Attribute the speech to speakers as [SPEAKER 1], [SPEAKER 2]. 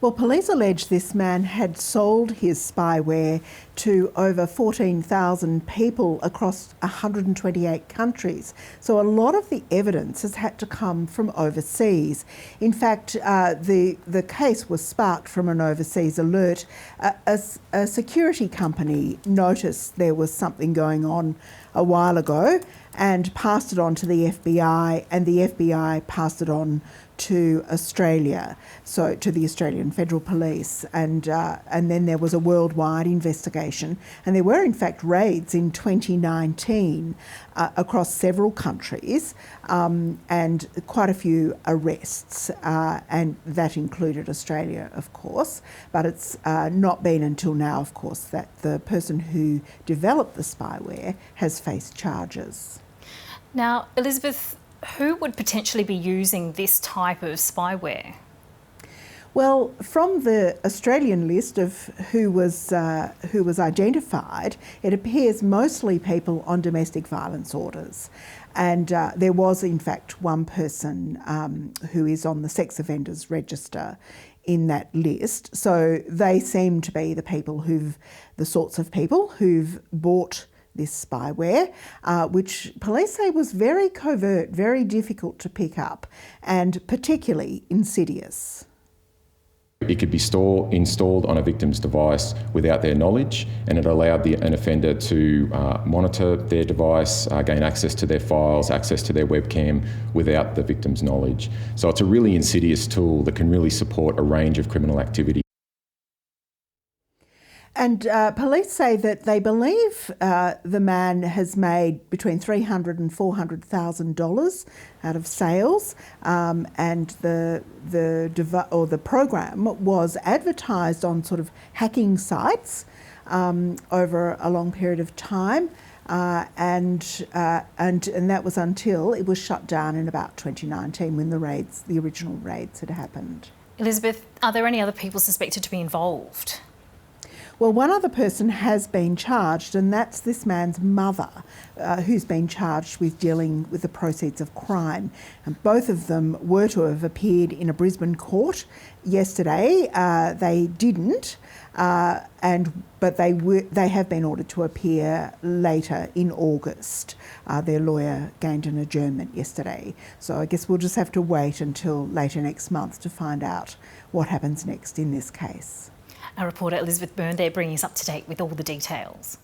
[SPEAKER 1] Well, police allege this man had sold his spyware to over 14,000 people across 128 countries. So a lot of the evidence has had to come from overseas. In fact, the case was sparked from an overseas alert. A security company noticed there was something going on a while ago and passed it on to the FBI, and the FBI passed it on to Australia, so to the Australian Federal Police, and then there was a worldwide investigation, and there were in fact raids in 2019 across several countries, and quite a few arrests, and that included Australia, of course, but it's not been until now, of course, that the person who developed the spyware has faced charges.
[SPEAKER 2] Now, Elizabeth, who would potentially be using this type of spyware?
[SPEAKER 1] Well, from the Australian list of who was identified, it appears mostly people on domestic violence orders. And there was, in fact, one person who is on the sex offenders register in that list. So they seem to be the sorts of people who've bought this spyware, which police say was very covert, very difficult to pick up, and particularly insidious.
[SPEAKER 3] It could be installed on a victim's device without their knowledge, and it allowed an offender to monitor their device, gain access to their files, access to their webcam without the victim's knowledge. So it's a really insidious tool that can really support a range of criminal activity.
[SPEAKER 1] And police say that they believe the man has made between $300,000 and $400,000 out of sales, and the program was advertised on sort of hacking sites over a long period of time, and that was until it was shut down in about 2019 when the original raids had happened.
[SPEAKER 2] Elizabeth, are there any other people suspected to be involved?
[SPEAKER 1] Well, one other person has been charged, and that's this man's mother, who's been charged with dealing with the proceeds of crime. And both of them were to have appeared in a Brisbane court yesterday. They didn't, but they have been ordered to appear later in August. Their lawyer gained an adjournment yesterday. So I guess we'll just have to wait until later next month to find out what happens next in this case.
[SPEAKER 2] Our reporter Elizabeth Byrne there bringing us up to date with all the details.